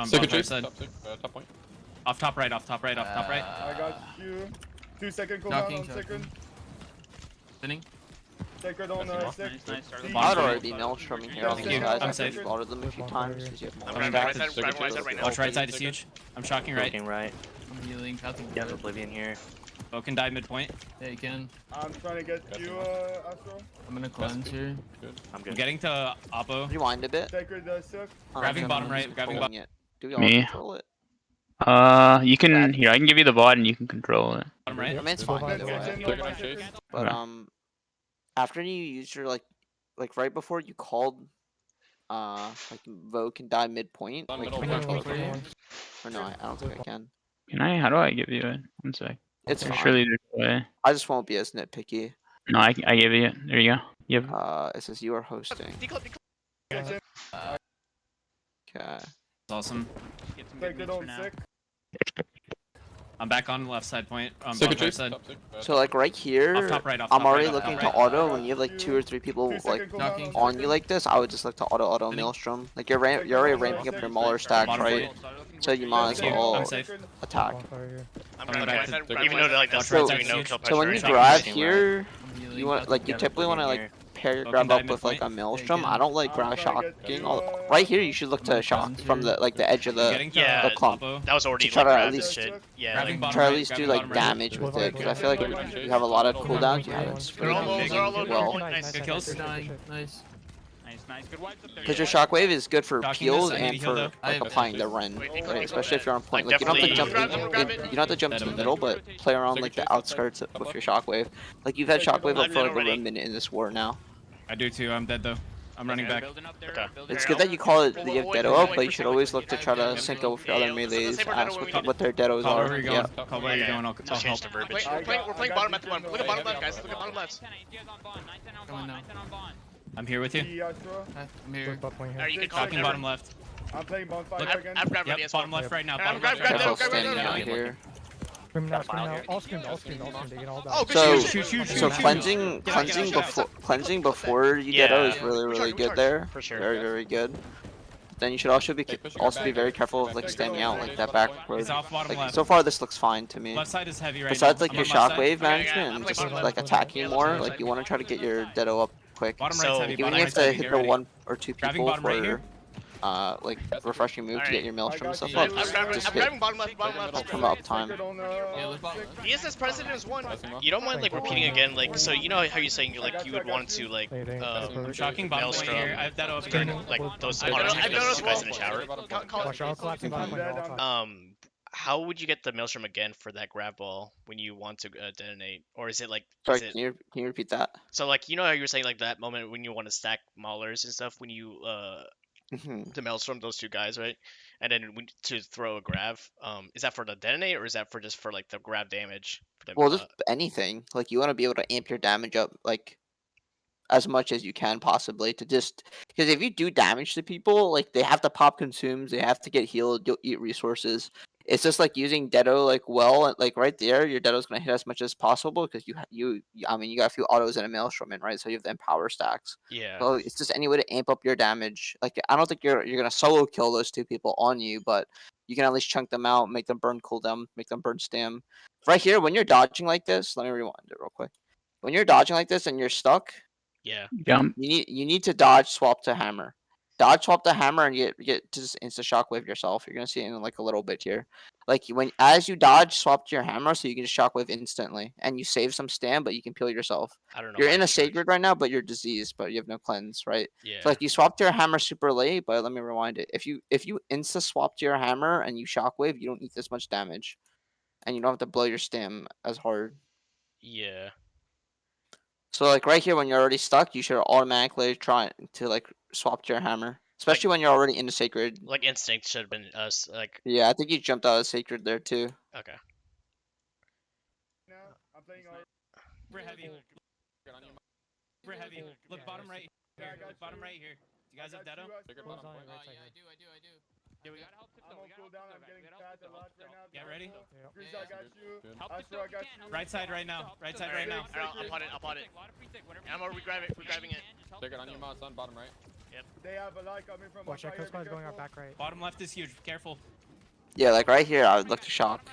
Second bottom chase. side. Top point. Off top right, off top right, off top right. I got you. 2 second cooldown on second. Spinning. Sacred on six. I would already be maelstroming here on Thank these you. guys. I'm I've safe. slaughtered them a few times because you have more Coming stacks. Right now. Watch right side is huge. I'm shocking right. Looking right. I'm healing. Pathing. Yeah, Oblivion here. Bo can die midpoint. Yeah, you can. I'm trying to get you, Astro. I'm gonna cleanse here. I'm I'm good. getting to Oppo. Rewind a bit. Sacred silk. Grabbing bottom right, grabbing bottom. It. Do we all Me. control it? You can here. I can give you the VOD and you can control it. right. I mean, it's fine either way. Second on chase. But Okay. after you use your like right before you called, like Vo can die midpoint. Like, Middle, or no, I don't think I can. Can I? How do I give you it? One sec. It's There's fine. surely there's a way. I just won't be as nitpicky. No, I give you it. There you go. Yep. It says you are hosting. Okay. That's awesome. Sacred on six. I'm back on left side point. Second Bottom right chase. side. So like right here, Off top right, off I'm top already right, off looking top to right. auto. When you have like 2 or 3 people 2 like second cooldown on second. you like this, I would just like to auto maelstrom. Like you're already ramping up your Mauler stacks, Bottom right? So you might as Yeah, well I'm safe. attack. I'm Coming back to- even though like that's So- doing no kill pressure. So when you it's not grab pushing here, I'm healing. you want like you Yeah, typically want to Oblivion like here. pair your Bo grab can die up with like a midpoint. maelstrom. Yeah, I don't like I'm grab trying to get shocking. you, Right here, you should look to shock from the like the edge of the. Getting to Yeah, the clump. Oppo. That was already To try like to at grabbed least- and shit. Yeah, Grabbing like, bottom Try to at right, least do grabbing like bottom right. damage with it, because I feel like you have a lot of cooldowns. You haven't they're all low, they're all low. well. Nice. Good kills. Dying. Nice. Because your shockwave is good for Shocking peels this, I need and to heal for though. like applying the ren, right? Especially if you're on point. Like, Like you don't have to jump definitely- you don't have to jump to the middle, but play around like the outskirts with your shockwave. Like you've had shockwave up for like over a minute in this war now. I do too. I'm dead though. I'm running back. Okay. It's good that you call it the Deado up, but you should always look to try to sync up with your other melees, ask what their Deados Call where are. you're Yeah. going. Call where you're going. I'll Just change the help. verbiage. We're playing bottom at the one. Look at bottom left, guys. Look at bottom left. Coming now. I'm here with you. The Astro. I'm here. Alright, you can call Shocking bottom left. I'm playing bonfire Look, again. I've grabbed ready Yep, as well. bottom left right now. I'm Bottom left right Careful now. standing out here. Scream now, scream now. All scream, they get all Oh, down. good So, shoot. so cleansing before you Deado is really good there. For sure. Very good. Then you should also be very careful of like standing out like that back road. He's off bottom Like left. so far this looks fine to me. Left side is heavy right Besides now. like I'm your on left side. shockwave Okay, management and I'm just like, like attacking more, like you want to try to get your Deado up quick. Bottom So, right's heavy. Even Bottom if you have right's to heavy. hit Get the ready. 1 or 2 Grabbing people bottom right for here. like refreshing move to get your maelstrom and stuff I up, got you. just I'm hit grabbing bottom left. from the uptime. Sacred on Yeah, look bottom six. left. ESS president is one. You don't mind like repeating again, like so you know how you're saying you would want to like I'm shocking bottom right Maelstrom. here. I have that off. during like those I've honors done- you I've guys in the shower. Watch out, collapsing bottom point, all time. How would you get the maelstrom again for that grab ball when you want to detonate, or is it like Sorry, is it, can you repeat that? so like you know how you were saying like that moment when you want to stack maulers and stuff when you Mhm. to maelstrom those 2 guys, right? And then to throw a grab, is that for the detonate or is that for just for like the grab damage? For the, Well, just anything. Like you want to be able to amp your damage up like as much as you can possibly to just because if you do damage to people, like they have to pop consumes, they have to get healed, you'll eat resources. It's just like using Deado like well, like right there, your Deado's gonna hit as much as possible because I mean you got a few autos and a maelstrom in, right? So you have the empower stacks. yeah. So it's just any way to amp up your damage. Like I don't think you're gonna solo kill those 2 people on you, but you can at least chunk them out, make them burn cooldown, make them burn stam. Right here, when you're dodging like this, let me rewind it real quick. When you're dodging like this and you're stuck, Yeah. Jump. you need to dodge swap to hammer. Dodge swap to hammer and get to just insta shockwave yourself. You're gonna see it in like a little bit here. Like as you dodge, swap to your hammer so you can just shockwave instantly, and you save some stam, but you can peel yourself. I don't know. You're why in a it's charged. sacred right now, but you're diseased, but you have no cleanse, right? Yeah. So like you swap to your hammer super late, but let me rewind it. If you insta swap to your hammer and you shockwave, you don't eat this much damage, and you don't have to blow your stam as hard. Yeah. So like right here, when you're already stuck, you should automatically try to like swap to your hammer, especially when you're already in the sacred. Like instinct should have been us. Like Yeah, I think you jumped out of sacred there too. okay. Now, I'm playing all. We're heavy. We're heavy. Look bottom right. Here. Look bottom right here. You guys have Deado? Sacred bottom point. I do. Yeah, we gotta help I'm on cooldown. I'm getting tagged a lot right now. Get ready. Gurj, I got you. Help Astro, I got you. Right side right now. Right side right now. I'll pot it. I'll pot it. I'm gonna regrab it. Regrabbing it. Take it on your mouse on bottom right. They have a lot coming from Watch on out, fire, Coast Guard's be going out careful. back right. Bottom left is huge. Careful. Yeah, like right here, I would look to shock.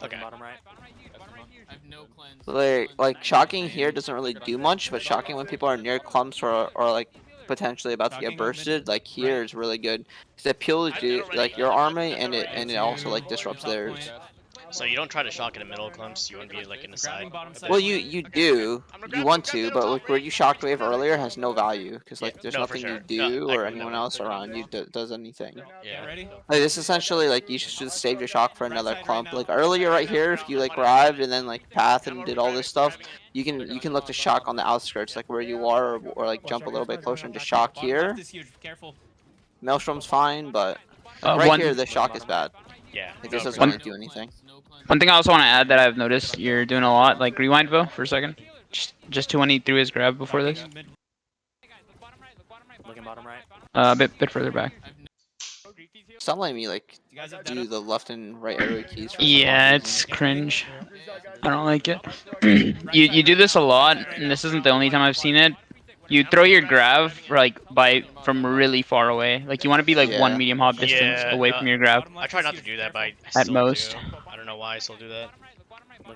Okay. I have no cleanse. Like shocking here doesn't really do much, but shocking when people are near clumps or like potentially about to get Shocking movement. bursted, like here is really good because it peels you like your army and it also like disrupts Top theirs. point. So you don't try to shock in the middle of clumps. You want to be like in the side. Grabbing bottom side. Well, you do, you want to, but like where you shockwave earlier has no value because like there's no, for nothing sure. you No, do I or agree with anyone that. else around you does anything. Yeah. Ready? Like this essentially like you should save your shock for another clump. Like earlier right here, if you like grabbed and then like path and did all this stuff, you can look to shock on the outskirts, like where you are, or like jump a little bit closer and just shock Bottom here. left is huge. Careful. Maelstrom's fine, but like, right one- here the shock is bad. Yeah. Like no, this for doesn't sure. really do anything. One thing I also want to add that I've noticed you're doing a lot, like rewind Vo for a second. Just to when he threw his grab before this. Looking bottom right. A bit further back. Stop letting me like You guys have do dead the left and right arrow keys. For some Yeah, reason. it's cringe. Gurj, I got I don't like it. you. you do this a lot, and this isn't the only time I've seen it. You throw your grav like from really far away. Like you want to be like Yeah. one medium hop distance Yeah, away from your grav. Bottom I left try is not to huge. do that, but I At still most. do. I don't know why I still do that.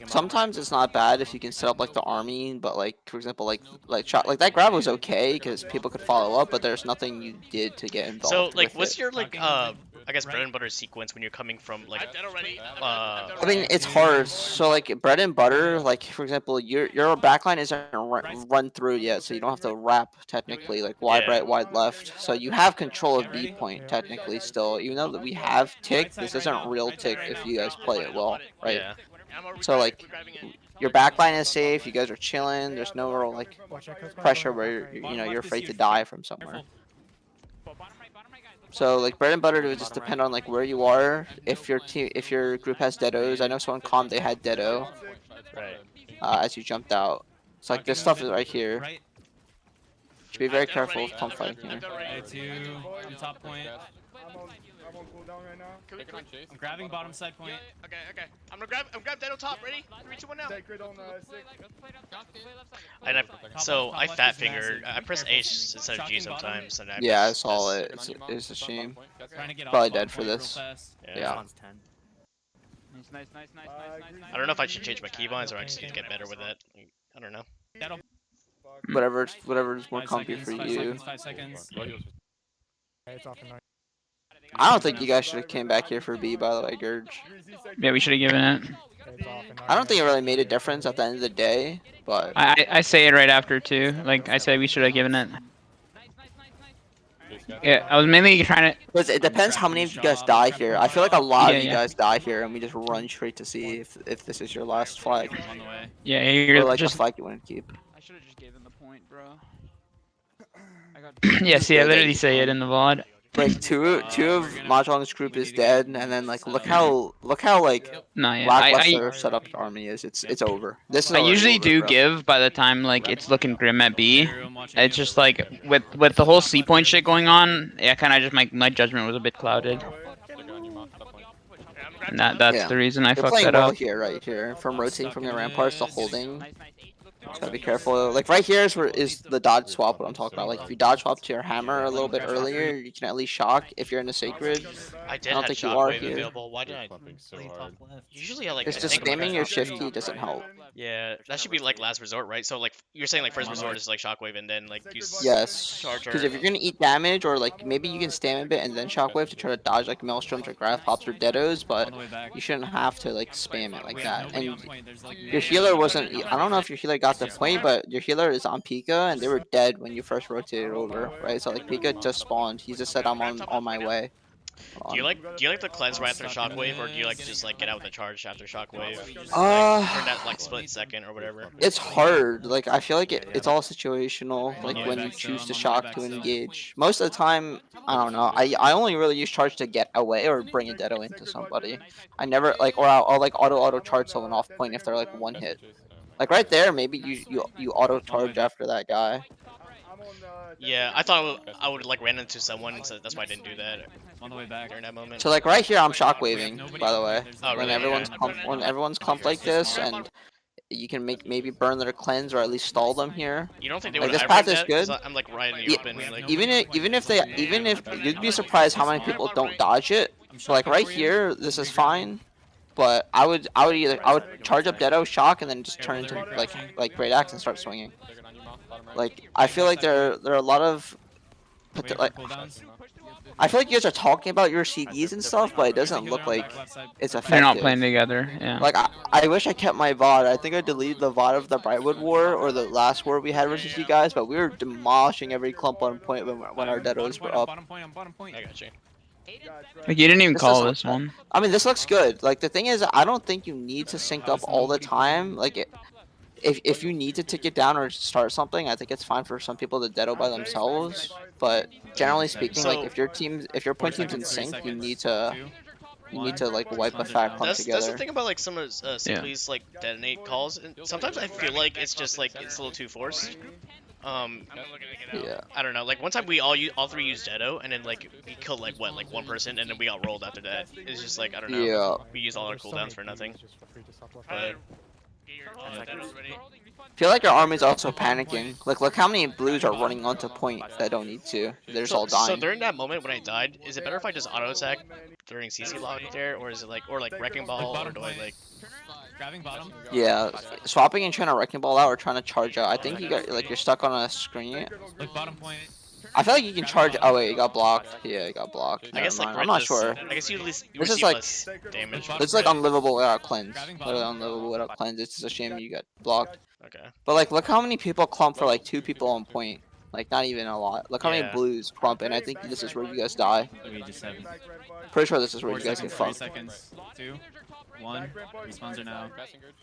Sometimes it's not bad if you can set up like the army, but like for example like shot like that grab was okay because people could follow up, but there's nothing you did to get involved. So like, with what's it. your like I guess bread and butter sequence when you're coming from like I mean, it's hard. So like bread and butter, like for example, your backline isn't run through yet, so you don't have to wrap technically like wide Yeah. right, wide left. So you have control of B Ready? point technically still, even though that we have tick. This isn't real tick if you guys play it well, right? Yeah. So like your backline is safe. You guys are chilling. There's no real like Watch out, Coast Guard's pressure going where out back you're, right. you know you're left is afraid to huge. die from somewhere. Careful. So like bread and butter would just depend on like where you are. If your group has deados, I know someone calm they had deado Right. as you jumped out. So like this stuff is right here. Right. Should be very careful with pump fighting here. Ready to on top point. I'm on cooldown right now. Take it on chase. I'm grabbing bottom side point. Okay. I'm gonna grab Dead on top. Ready? 3, 2, 1 now. Sacred on 6. And I Top fat left is fingered. massive. I press Careful. H instead of G Shocking bottom. sometimes, and I Yeah, I press saw S. it. It's a shame. Trying to get off Probably bottom dead for point real this. fast. Yeah. Nice. I don't know if I should change my keybinds or I just need to get better with that. I don't know. That'll Whatever's more 5 comfy seconds, for 5 you. seconds, 5 seconds. Okay, it's off the night. I don't think you guys should have came back here for B, by the way, Gurj. Yeah, we should have given it. Okay, it's off the night. I don't think it really made a difference at the end of the day, but I say it right after too. Like I say we should have given it. Yeah, I was mainly trying to. because it depends how many of you guys die here. I feel like a lot of Yeah, you yeah. guys die here, and we just run straight to see if this is your last flag, On the way. Yeah, or you're like just. the flag you want to keep. I should have just given the point, bro. I got. Yeah, see, I literally say it in the VOD. Like two of Mahjong's group is dead, and then like look how like No, yeah, lackluster setup the army is. It's over. This is I already usually over, do bro. give by the time like it's looking grim at B. I'm watching It's you. just like with the whole C point shit going on, yeah, kind of just my judgment was a bit clouded, Take it on your mouse. Top point. and that's Yeah. the reason I You're fucked playing that well up. here, right here. From rotating from the ramparts to holding. Nice. Just gotta be careful. Like right here is the dodge swap. What I'm talking about. Like if you dodge swap to your hammer a little bit earlier, you can at least shock if you're in a sacred. I did I don't have think you are shockwave here. available. Why did I? Pumping so hard. Usually I like. It's I just think I'm spamming your pressing- shift key doesn't help. Yeah, that should be like last resort, right? So like you're saying like first resort is like shockwave and then like you. Yes, Charge because or- if you're gonna eat damage or like maybe you can stand a bit and then shockwave to try to dodge like maelstroms or graph pops or deados, On but the way back. you shouldn't have to like spam it like We have that. nobody And on point. There's, like, your no- healer wasn't. I don't know if your healer got the point, but your healer is on Pika and they were dead when you first rotated over, right? So like Pika just spawned. He just said I'm on my way. Do you like the cleanse right after shockwave, or do you like to just like get out with the charge after shockwave? Just, Uh, like, turn that like split second or whatever. It's hard. Like I feel like it's all situational. Like when you choose to shock to engage. Most of the time, I don't know. I only really use charge to get away or bring a deado into somebody. I never like or I'll like auto charge someone off point if they're like one hit. Like right there, maybe you auto charge after that guy. Yeah, I thought I would like ran into someone, so that's why I didn't do that On the way back. during that moment. So like right here, I'm shockwaving. By the way, Oh, when really? everyone's Okay. when everyone's clumped like this, and you can maybe burn their cleanse or at least stall them here. You don't think they Like, would this have path that? is good. 'Cause I'm like right in the Yeah, open. Like, even if you'd be surprised how many people don't dodge it. So like right here, this is fine. But I would charge up Deado, shock, and then just turn into like Great Axe and start swinging. Like I feel like there are a lot of like I feel like you guys are talking about your CDs and stuff, but it doesn't look like it's effective. They're not playing together. Yeah. Like I wish I kept my VOD. I think I deleted the VOD of the Brightwood War or the last war we had versus you guys, but we were demolishing every clump on point when our Deados were up. I got you. Like you didn't even This call doesn't- this one. I mean, this looks good. Like the thing is, I don't think you need to sync up all the time. Like if you need to tick it down or start something, I think it's fine for some people to Deado by themselves. But generally speaking, like if your point team's in sync, you need to like wipe a fat clump That's together. the thing about like some of Simply's like detonate calls. And sometimes I feel like it's just like it's a little too forced. Yeah. I don't know. Like one time we all three used Deado, and then like we killed like one person, and then we got rolled after that. It's just like I don't know. Yeah. We used all our cooldowns for nothing. But, I feel like our army's also panicking. Like look how many blues are running onto point that don't need to. They're just all dying. So during that moment when I died, is it better if I just auto attack during CC lock there, or is it like wrecking ball, or do I like? Grabbing bottom. Yeah, swapping and trying to wrecking ball out or trying to charge out. I think you got like you're stuck on a screen. Like bottom point. I feel like you can charge. Oh wait, you got blocked. Yeah, you got blocked. I guess Never like mind. I'm not Gurj sure. I guess you at least This is receive like- less damage. This is like unlivable without cleanse. Literally unlivable without cleanse. It's just a shame you got blocked. Okay. But like, look how many people clump for like 2 people on point. Like not even a lot. Look how many Yeah. blues clump, and I think this is where you guys die. We just have Pretty sure this is where 4 you guys get seconds, 3 fucked. seconds, 2, 1. Respawns are now.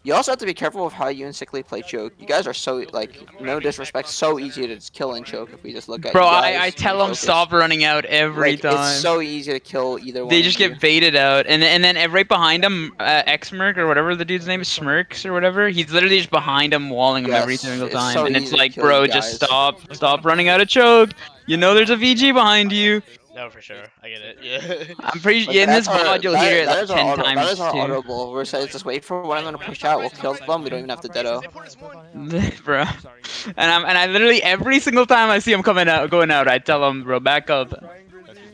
You also have to be careful with how you and Sickly play choke. You guys are so like, no disrespect, so easy to just kill and choke if we just look at Bro, you guys. I tell them focus. stop running out every Like, time. it's so easy to kill either one. They just of you. get baited out, and then right behind him, Xmerk or whatever the dude's name is, Smirks or whatever. He's literally just behind him, walling him every Yes, single it's time, so and it's easy to like, kill bro, you just guys. stop running out of choke. You know there's a VG behind you. No, for sure. I get it. Yeah. I'm pretty But sure in that's this our- VOD you'll that- hear it that like is our 10 auto- times That is our too. audible. We're saying just wait for when I'm gonna push out. We'll kill them. We don't even have to Deado. Bro, and I literally every single time I see him going out, I tell him, bro, back up.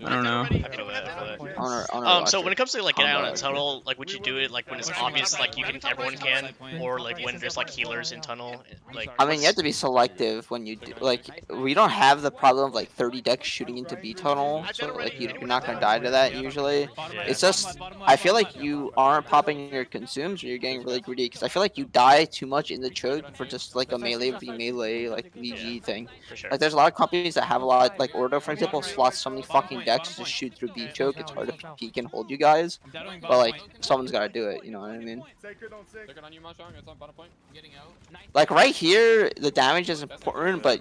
I don't know. I feel that. I feel that. So when it comes to like getting out in tunnel, like would you do it like when it's obvious, like you can, everyone can, or like when there's like healers in tunnel, like? I mean, you have to be selective when you do. Like, we don't have the problem of like 30 decks shooting into B tunnel, so like you're not gonna die to that usually. It's just I feel like you aren't popping your consumes or you're getting really greedy because I feel like you die too much in the choke for just like a melee v melee like VG thing. For sure. Like there's a lot of companies that have a lot like Ordo for example slots so many fucking decks to just shoot through B choke. It's hard to peek and hold you guys, but like someone's gotta do it. You know what I mean? Sacred on you, Mashong. It's on bottom point. Like right here, the damage is important, but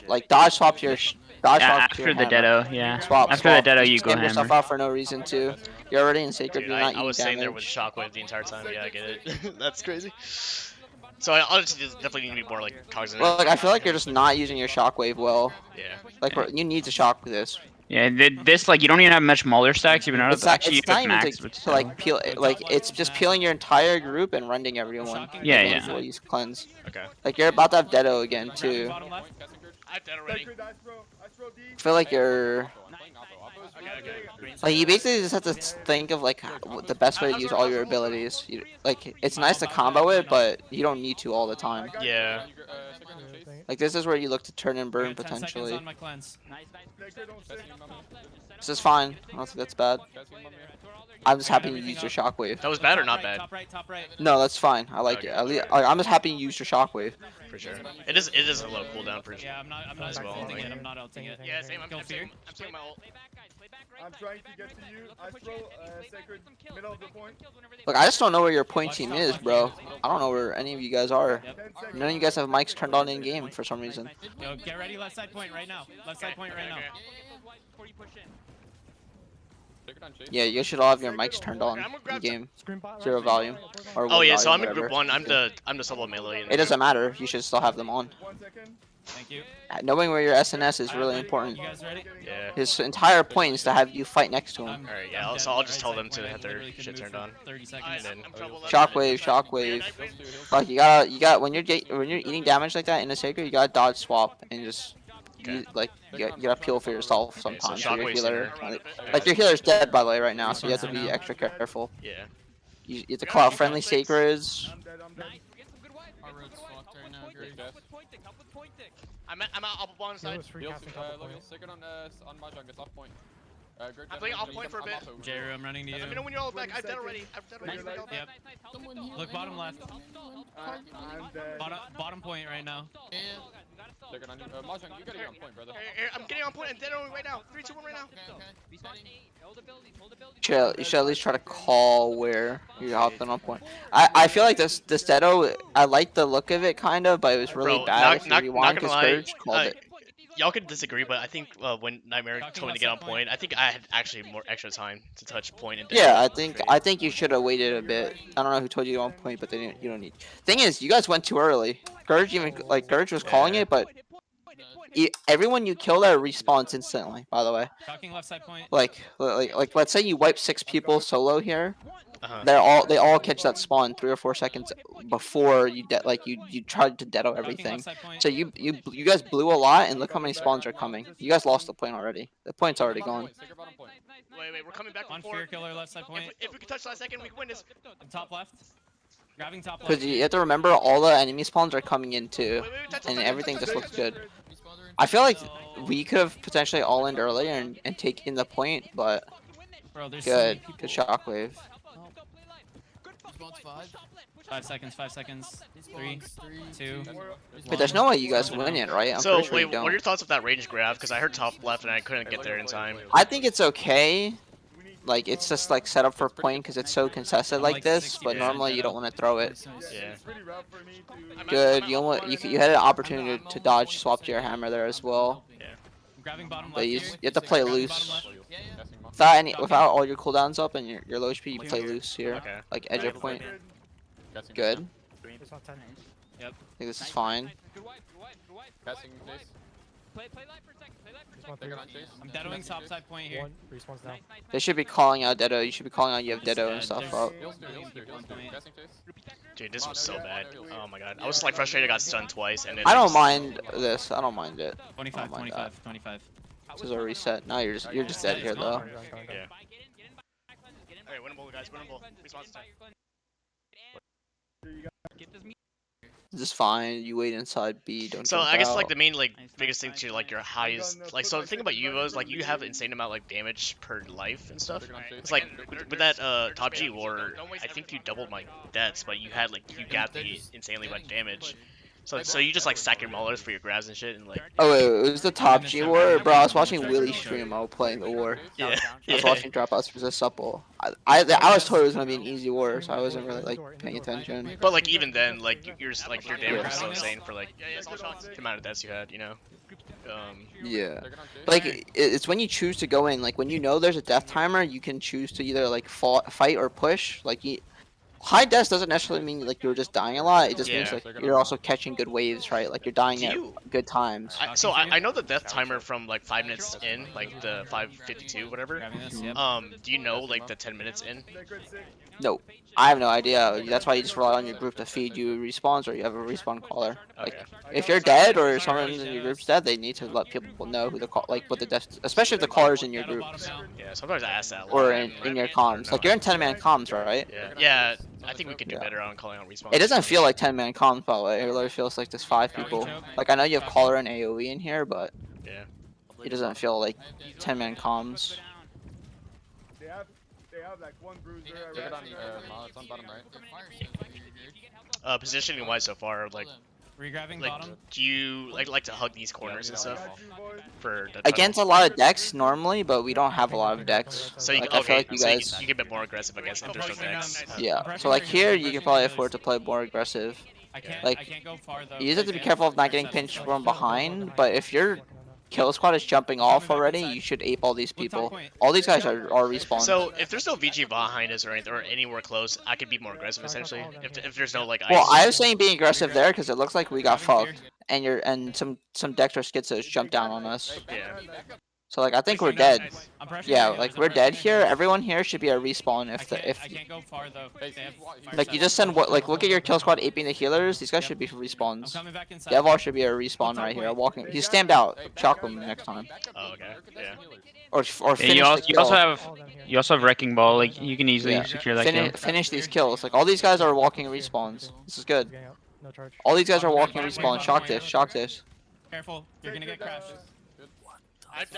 like dodge swap your dodge Yeah, swap to your after the hammer. Deado, yeah. Swap, After swap. the Deado, you Just go spam yourself hammer. out for no reason too. You're already in sacred. Dude, You're not I was eating sitting there with damage. shockwave the entire time. Yeah, I get it. That's crazy. So I honestly just definitely need to be more like cognizant. Well, like I feel like you're just not using your shockwave well. Yeah. Like you need to shock this. Yeah, this like you don't even have much Mauler stacks even out of It's not, actually you it's not have even max, to, but to still. like peel. Like it's just peeling your entire group and rending everyone. Yeah, Like, yeah. before you cleanse. Okay. Like you're about to have Deado again too. I've done already. I feel like you're. Like you basically just have to think of like the best way to use all your abilities. Like it's nice to combo it, but you don't need to all the time. Yeah. Like this is where you look to turn and burn potentially. This is fine. I don't think that's bad. I'm just happy you used your shockwave. That was bad or not bad? Top right. No, that's fine. I like it. I'm just happy you used your shockwave. For sure. It is a low cooldown for Yeah, I'm not as well, ulting like- it. I'm not ulting it. Yeah, same. I'm Kill fear. seeing my ult. I'm trying to get to you. Astro, sacred, middle of the point. Look, I just don't know where your point team is, bro. I don't know where any of you guys are. 10 seconds. None of you guys have mics turned on in game for some reason. Yo, get ready, left side point right now. Left side point right now. Take it on chase. Yeah, you should all have your mics turned on I'm gonna in grab game. Screen bot, Zero right? volume. Or Oh one yeah, so volume, I'm in group whatever. 1. I'm the solo melee. It doesn't matter. You should still have them on. 1 second. Thank you. Knowing where your SNS is really You important. guys ready? Yeah. His entire point is to have you fight next to him. Alright, yeah. So I'll just tell them to have their shit turned on. 30 And seconds. then Shockwave, shockwave. Like you got when you're eating damage like that in a Sacred, you gotta dodge swap and just you gotta peel for yourself sometimes. So your healer, like your healer's dead by the way right now, so you have to be extra careful. Yeah. You have to call out friendly Sacreds. I'm dead. Our road's fucked right now, Gurj. I'm up on side. Healer's free Heal, casting top of Logan, point. second on Mahjong, it's off point. Gurj, I'm playing off point for a bit. Jaru, I'm running to you. Let me know when you're all back. I'm dead already. I'm dead already. Yep. Someone heal Look, bottom anyone left. who's on I'm dead. Bottom point right now. Yeah. Second on you. Mahjong, you gotta get on point, brother. I'm getting on point. I'm dead right now. 3, 2, 1 right now. You should at least try to call where you're hopping on point. I feel like this Dedo, I like the look of it kind of, but it was really Bro, bad. not gonna because lie. Gurj called it. Y'all could disagree, but I think when Nightmare told me to get on point, I think I had actually more extra time to touch point and. Yeah, I think you should have waited a bit. I don't know who told you to go on point, but you don't need. Thing is, you guys went too early. Gurj was calling it, but everyone you kill there respawns instantly. By the way, Talking left side point. like let's say you wipe 6 people solo here. Uh-huh. They all catch that spawn 3 or 4 seconds before you you tried to deado everything. So you guys blew a lot, and look how many spawns are coming. You guys lost the point already. The point's already gone. Wait, we're coming back On on fear 4. killer left side point. If we can touch last second, we can win this. Top left. Grabbing top left. Because you have to remember all the enemy spawns are coming in too, Touch, and touch, everything touch, just touch, looks touch. good. I feel like we could have potentially all-in earlier and taken the point, but Bro, there's so many good. people. Good shockwave. Response 5. 5 seconds. 5 seconds. 3, 2. But there's no way you guys win it, right? I'm So pretty sure wait, you don't. what are your thoughts of that range grab? Because I heard top left and I couldn't get there in time. I think it's okay. Like it's just like set up for point because it's so contested like this, but normally you don't want to throw it. Yeah. It's pretty rough for me to. Good. You had an opportunity to dodge swap to your hammer there as well, I'm grabbing bottom left. but you here. have to play Grabbing loose. bottom left. Yeah, yeah. Without all your cooldowns up and your low speed, you play loose here, Okay. like edge of point. Good. It's on 10. I think this is fine. Casting chase. Respawn 3. Second on chase. I'm deadoing top side point here. 1. Respawns now. They should be calling out Dedo. You should be calling out you have Dedo and stuff up. Heals two. Casting chase. Dude, this was so bad. Oh my god. I was like frustrated. I got stunned twice and then. I don't mind this. I don't mind it. 25, Oh my 25, 25. This is a reset. Now you're just dead here though. Yeah. Alright, winnable, guys. Winnable. Response time. This is fine. You wait inside B. Don't. So jump I guess out. like the main like biggest thing to like your highest like so the thing about you is like you have insane amount like damage per life and stuff. It's like with that top G war, I think you doubled my deaths, but you had like you got the insanely much damage. So you just like stack your maulers for your grabs and shit and like. Oh wait, it was the top G war, bro. I was watching Willie stream while playing the war. Yeah. I was watching Dropouts versus Supple. I was told it was gonna be an easy war, so I wasn't really like paying attention. But like even then, like your damage was so insane for like the amount of deaths you had, you know. Yeah. Like it's when you choose to go in. Like when you know there's a death timer, you can choose to either like fight or push. Like high deaths doesn't necessarily mean like you're just dying a lot. It just means like you're also catching good waves, right? Like you're dying at good times. I know the death timer from like 5 minutes in, like the 5:52 whatever. Grabbing this, yep. Do you know like the 10 minutes in? No, I have no idea. That's why you just rely on your group to feed you respawns, or you have a respawn caller. Like if you're dead or someone in your group's dead, they need to let people know who the what the death, especially if the caller's in your group Yeah, sometimes I ask that. A lot. or in your comms. Like you're in 10-man comms, right? Yeah, I think we could do better on calling out respawns. It doesn't feel like 10-man comms, by the way. It literally feels like there's 5 people. Like I know you have caller and AOE in here, but Yeah. it doesn't feel like 10-man comms. They have like one bruiser. Take it on it's on bottom right. Positioning wise so far, like Regrabbing like bottom. do you like to hug these corners and stuff for the Against a lot of decks normally, but we don't have a lot of decks. So you Like, I feel like you so guys. you get a bit more aggressive I guess if there's no decks. Yeah. So like here, you can probably afford to play more aggressive. I can't, like, I can't go far though. You just have to be careful of not getting pinched from behind. But if you're kill squad is jumping off already, you should ape all these people. All these guys are respawned. So if there's no VG behind us or anything, or anywhere close, I could be more aggressive essentially. If there's no like ice. Well, I was saying being aggressive there because it looks like we got fucked, and some Dexter schizos jumped down on us. Yeah. So like I think we're dead. Yeah, like we're dead here. Everyone here should be a respawn if I can't go far though. like you just send what like look at your kill squad aping the healers. These guys should be I'm respawns. coming back inside. Devar should be a respawn right here. Walking, he's stamped out. Shock him next time. Oh, okay. Yeah. Or Yeah, finish you, the also, kill. you also have wrecking ball. Like you can easily Yeah. secure that kill. Finish these kills. Like all these guys are walking respawns. This is good. No charge. All these guys are walking respawns. Shock this. Shock this. Careful, you're gonna get crashed.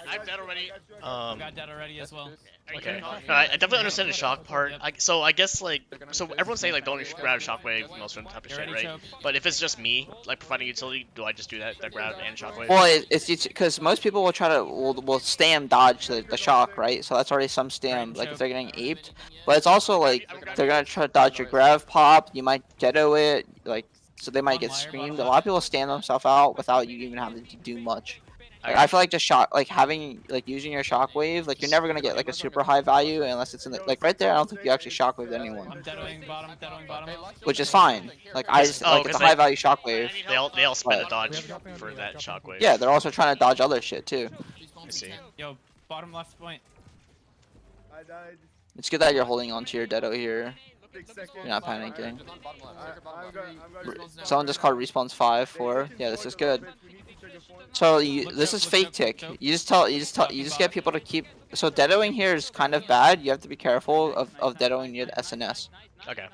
I'm dead already. Got dead already as well. Okay. I definitely understand the shock part. So I guess like, so everyone's saying like don't grab shockwave, most of the type of shit, right? But if it's just me, like providing utility, do I just do that grab and shockwave? Well, it's because most people will try to will stam dodge the shock, right? So that's already some stam. Like if they're getting aped, but it's also like they're gonna try to dodge your grav pop. You might ghetto it, like so they might get screamed. A lot of people stand themselves out without you even having to do much. Like, I feel like just using your shockwave, like you're never gonna get like a super high value unless it's in the like right there. I don't think you actually shockwaved anyone, I'm deadoing bottom, which is fine. Like I just like it's a high value shockwave. They all spend a dodge for that shockwave. Yeah, they're also trying to dodge other shit too. I see. Yo, bottom left point. I died. It's good that you're holding on to your deado here. 6 seconds. You're not panicking. I'm going. Someone just called respawns 5, 4. Yeah, this is good. So this is fake tick. You just get people to keep. So deadoing here is kind of bad. You have to be careful of deadoing near the SNS. Okay.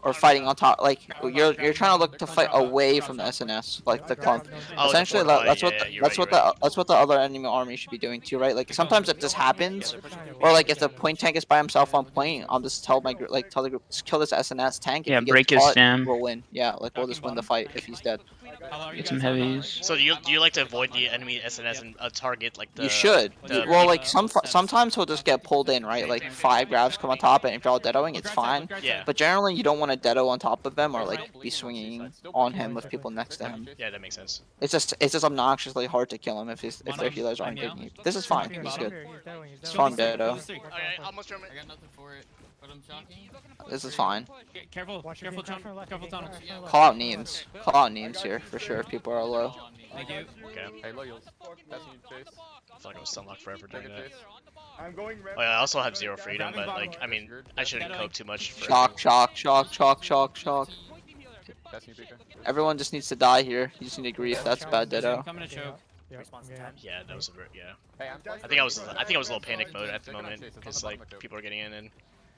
Or fighting on top. Like you're trying to look to fight away from the SNS, like the clump. Oh, Essentially, that's what the other enemy army should be doing too, right? Like sometimes it just happens, or like if the point tank is by himself on point, I'll just tell my group, tell the group, just kill this SNS tank. If Yeah, he gets break his caught, stam. we'll win. Yeah, like we'll just win the fight if he's dead. Get some heavies. So do you like to avoid the enemy SNS and target like the? You should. the- Well, like sometimes he'll just get pulled in, right? Like 5 grabs come on top, and if you're all deadoing, it's fine. Yeah. But generally, you don't want to deado on top of them or like be swinging on him with people next to him. Yeah, that makes sense. It's just obnoxiously hard to kill him if their healers aren't getting you. This is fine. This is good. It's farm deado. Okay, almost German. I got nothing for it, but I'm shocking. This is fine. Careful, careful tunnel. Call out names. Call out names here for sure if people are low. Thank you. Okay. Hey, loyals. Passing you, Chase. I feel like I was stunlocked forever doing Second that. Chase. I'm going. Oh, yeah, I also have 0 freedom, but like, I mean, I shouldn't cope too much. For Shock. Passing you, Pika. Everyone just needs to die here. You just need to grief. That's bad deado. Coming to choke. Yeah, that was a yeah. Hey, I'm I think I was a little panic mode at the moment because like people are getting in and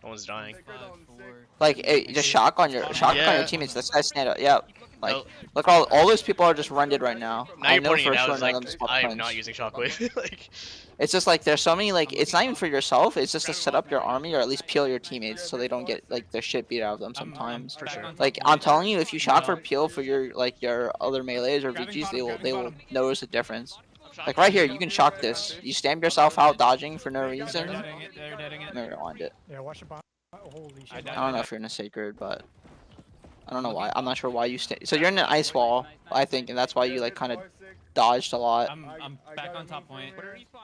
no one's dying. Like just shock on your teammates. This guy's stand up. Yep. Like No. look, all those people are just rendered right now. Now I you're know pointing for it out sure as none like of them spot I am punch. not using shockwave. Like, It's just like there's so many like it's not even for yourself. It's just to set up your army or at least peel your teammates so they don't get like their shit beat out of them sometimes. For sure. Like I'm telling you, if you shock for peel for your other melees or VGs, they will notice a difference. Like right here, you can shock this. You stamp yourself out dodging for no reason. They're deading it. Never rewind it. Yeah, watch the bottom. Holy shit. I don't know if you're in a sacred, but I don't know why. I'm not sure why you stay. So you're in an ice wall, I think, and that's why you like kind of dodged a lot. I'm back on top point.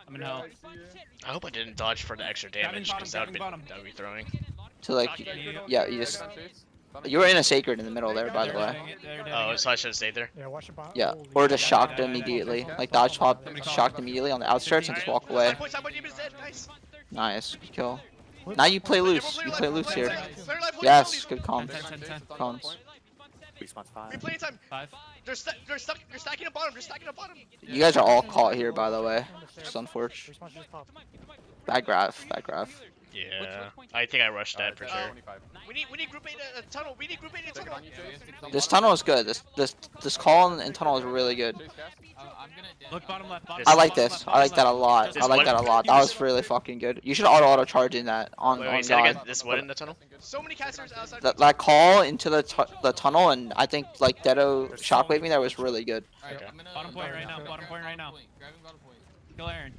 I'm in hell. I hope I didn't dodge for the extra damage because that would be throwing. So like, yeah, you just you were in a sacred in the middle there, by the way. Oh, so I should have stayed there. Yeah, watch the bottom. Yeah, or just shocked immediately, like dodge pop, shocked immediately on the outskirts and just walk away. Nice, good kill. Now you play loose. You play loose here. Yes, good comms. Comms. Replay time. 5. They're stacking up bottom. They're stacking up bottom. You guys are all caught here, by the way. Just unfortunate. Response just popped. Bad graph. Bad graph. Yeah, I think I rushed that for sure. 25. We need group A tunnel. We need group A Take it tunnel. on you, Chase. This tunnel is good. This call and tunnel is really good. Chase, cast. I'm gonna Look bottom left. I like this. I like that a lot. I like that a lot. That was really fucking good. You should auto charge in that on Wait, say it God. again. This what in the tunnel? So many casters outside. That call into the tunnel and I think like Deado shockwaving there was really good. Alright, Okay. I'm gonna Bottom point right now, bottom point right now. Grabbing bottom point. Kill Aaron.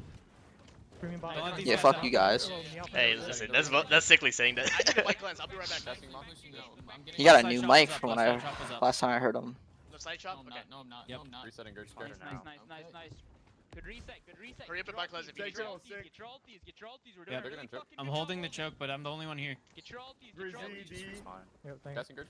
Screaming bottom. Don't let these Yeah, guys fuck out. you guys. Hey, listen, that's sickly saying that. I need a mic lens. I'll be right back. Passing mom. Pushing out. I'm getting He got a Left new side shot mic was from up, when left side shot was up. last time I heard him. Left side chop. No, I'm Okay. not. No, I'm not. Yep. No, I'm not. Resetting Gurj. Nice, Scared. nice, nice, nice, nice. Good reset. Hurry up and buy class if you need to. Get your ulties. We're Yeah, doing they're really gonna choke. fucking I'm good holding the combos. choke, but I'm the only one here. Get your ulties. Grizzy, D. Yep, thanks. Casting Gurj.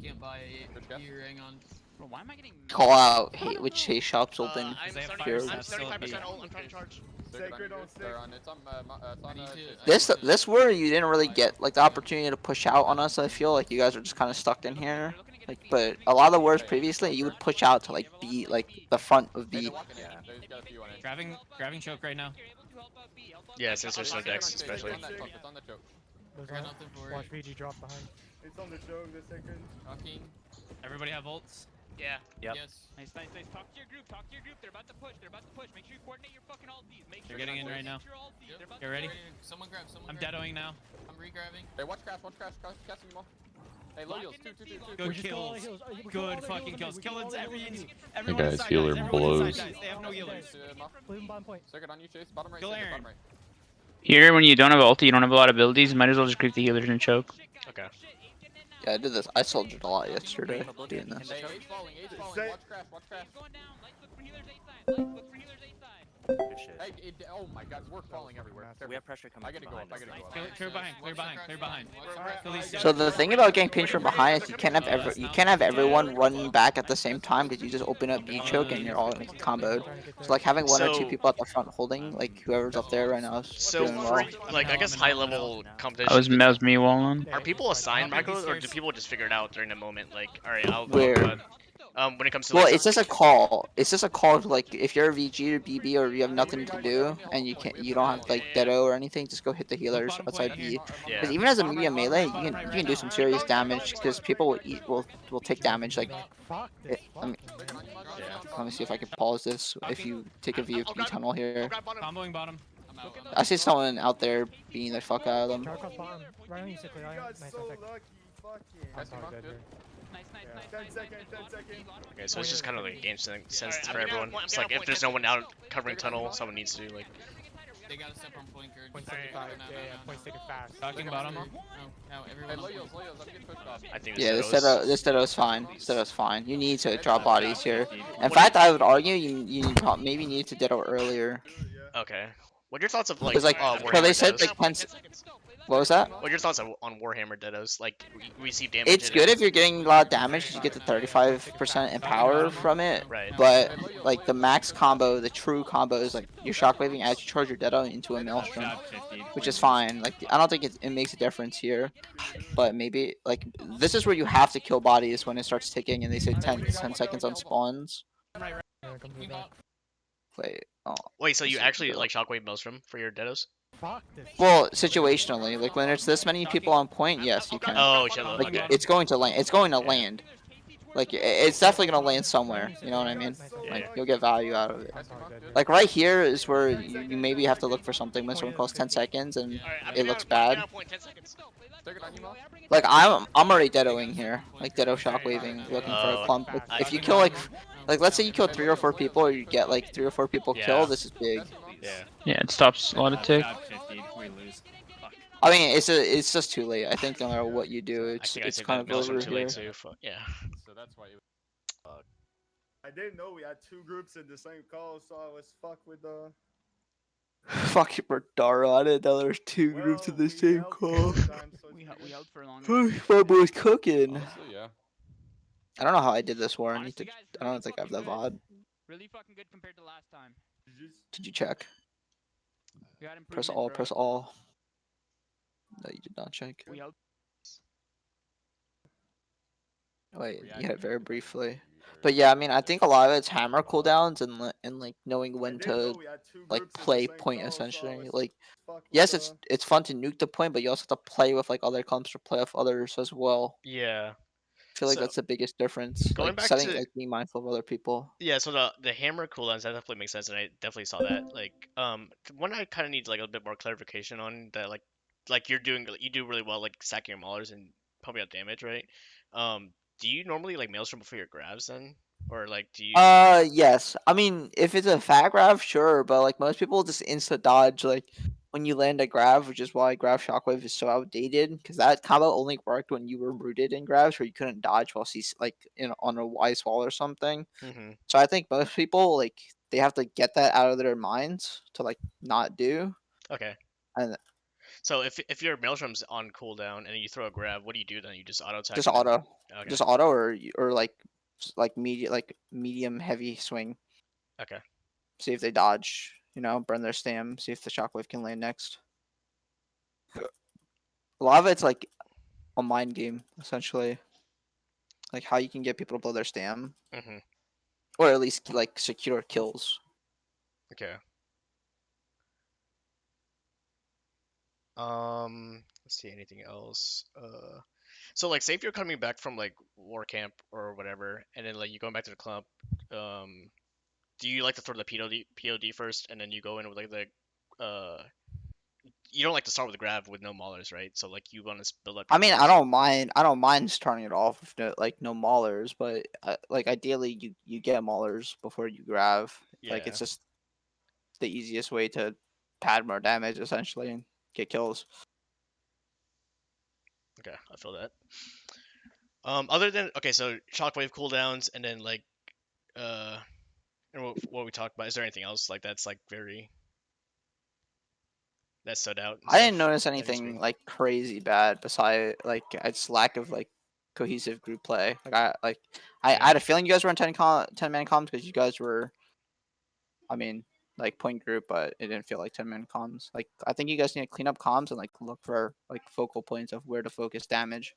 Can't buy Good guess. here, hang on. Bro, why am I getting Call out hate which hate shops open. I'm They have 30, fire I'm stats still 35% up. ult. I'm trying to charge. Sacred Sacred on on Gurj. stick. They're on. It's on. It's on. I need to- Chase. This where you didn't really get like the opportunity to push out on us. I feel like you guys are just kind of stuck in here. Like, but a lot of the wars previously, you would push out to like B, like the front of Hey, B. they're walking in. There's got a few on it. Grabbing choke right now. Yeah, since there's no Sacred on decks, Chase. especially. It's on that choke. It's on the choke. There's I got one. nothing for Watch it. VG drop behind. It's on the choke, the second. Shocking. Everybody have ults. Yeah. Yep. Yes. Nice. Talk to your group. They're about to push. Make sure you coordinate your fucking ulties. Make sure They're getting you in right coordinate now. your ulties. Yep. They're about Get to ready? push. Someone grab. I'm deadoing now. I'm re-grabbing. Hey, watch crash. Casting them all. Hey, low heals. Two. Good We just kill all the kills. heals. We kill all Good the fucking heals kills. we kill all Killing the every heals we everyone guy's inside healer dies. Everyone inside blows. dies. They have no healers. Leave him bottom point. Sacred on you, Chase. Bottom right. Kill Sacred, Aaron. bottom right. Here, when you don't have ulti, you don't have a lot of abilities, you might as well just creep the healers and choke. Okay. Yeah, I did this. I soldiered a lot yesterday doing this. Hey, Ace falling. Say- Watch crash. Going down. Lights look for healers A side. Good shit. Hey, oh my God, we're falling everywhere. We have pressure coming I gotta from go behind up. us. Clear behind. Kill these So the thing about getting pinched from behind is you can't have everyone run back at the same time because you just open up B choke and you're all comboed. So like having one or two So- people at the front holding, like whoever's up there right now is So, doing for, well. like, I guess high level That competition. was me walling. Are people assigned macros, or do people just figure it out during the moment? Like, all right, I'll Where? when it comes to Well, like, it's just a call. It's just a call to like if you're a VG or BB or you have nothing to do and you don't have like Dedo or anything, just go hit the healers outside B. yeah. Because even as a medium melee, you can do some serious damage because people will take damage. Like, Fuck this. I mean, Yeah. let me see if I can pause this. If you take a view of B tunnel here, Comboing bottom. I'm out. I see someone out there beating the fuck out of them. Charcoal's bottom. Right on you, Sickly. You Nice, got nice, so nice. lucky. Fucking. Casting Oh, off, good, good. good. Nice. 10 seconds, 10 seconds. Okay, so it's just kind of like game sense Alright, for I'm everyone. getting It's on like point, if there's no one out covering tunnel, someone needs to like. They got a step on point, Gurj. Point 75. Yeah, point stick it fast. Talking bottom. No, Hey, everyone. low heals. I'm getting pushed off. I think Yeah, this this Dedo's fine. This Dedo's fine. You need to drop bodies here. In fact, I would argue you maybe need to Dedo earlier. Okay. What are your thoughts of like? Because like, Warhammer so they said Deados? like 10. What was that? What are your thoughts on Warhammer Deados? Like, receive damage. It's good if you're getting a lot of damage 'cause you get the 35% in power from it. Right. But like the max combo, the true combo is like you're shockwaving as you charge your Dedo into a maelstrom, which is fine. Like I don't think it makes a difference here, but maybe like this is where you have to kill bodies when it starts ticking and they say 10 seconds on spawns. Yeah, come to the back. Wait, oh. Wait, so you actually like Shockwave Maelstrom for your Deados? Fuck this. Well, situationally, like when there's this many people on point, yes, you can. Oh, shit, Like okay. it's going to land. It's going to land. Like it's definitely gonna land somewhere. You know what I mean? Yeah. Like you'll get value out of it. Casting off, good. Like right here is where you maybe have to look for something when someone calls 10 seconds and it looks bad. Sacred on you, Mo. Like I'm already deadoing here, like Dedo shockwaving, looking for a clump. Like, if you kill like let's say you kill 3 or 4 people, or you get like 3 or 4 people Yeah. killed, this is big. Yeah. Yeah, it stops a lot of tick. We lose. I mean, it's just too late. I think no matter what you do, I it's think I it's think kind that of Maelstrom over too late here. too. Fuck, yeah. So that's why. I didn't know we had 2 groups in the same call, so I was fucked with the. Fucking Bardaro, I didn't know there was 2 groups in the we same helped call. both times, so We it's held for long. My boy's cooking. Honestly, yeah. I don't know how I did this war. I need to. Honestly, guys, I really don't think I have the fucking good. VOD. Really fucking good compared to last time. Did you check? We got Press improvement, all. bro. Press all. No, you did not check. We held. Wait, you had it very briefly. But yeah, I mean, I think a lot of it's hammer cooldowns and like knowing I when didn't know to we had 2 like groups in the play same point call, so I essentially. was Like fucked with yes, the- it's fun to nuke the point, but you also have to play with like other clumps or play with others as well. Yeah. I feel like So, that's the biggest difference. going Like back setting to- like being mindful of other people. Yeah, so the hammer cooldowns, that definitely makes sense, and I definitely saw that. Like, one I kind of need like a bit more clarification on that. Like you do really well like stacking your maulers and pumping out damage, right? Do you normally like maelstrom before your grabs then, or like do you? Yes. I mean, if it's a fat grab, sure, but like most people just insta dodge like when you land a grab, which is why grab shockwave is so outdated because that combo only worked when you were rooted in grabs where you couldn't dodge while he's like on a wise wall or something. Mm-hmm. So I think most people like they have to get that out of their minds to like not do. Okay. And So if your Maelstrom's on cooldown and you throw a grab, what do you do then? You just auto attack. just and then- auto, Okay. just auto, or like medium heavy swing. Okay. See if they dodge. You know, burn their stam. See if the shockwave can land next. A lot of it's like a mind game, essentially. Like how you can get people to blow their stam, Mhm. or at least like secure kills. Okay. Let's see anything else. So like, say if you're coming back from like war camp or whatever, and then like you going back to the club, do you like to throw the POD first, and then you go in with like you don't like to start with a grab with no maulers, right? So like you want to build up. I your mean, maulers. I don't mind starting it off with no maulers, but like ideally you get maulers before you grab. Like Yeah. it's just the easiest way to pad more damage essentially and get kills. Okay, I feel that. Other than okay, so shockwave cooldowns, and then like and what we talked about. Is there anything else like that's like very that stood out? and I didn't stuff notice that needs to anything be- like crazy bad beside like its lack of like cohesive group play. I Yeah. had a feeling you guys were in 10 man comms because you guys were, I mean, like point group, but it didn't feel like 10-man comms. Like I think you guys need to clean up comms and like look for like focal points of where to focus damage.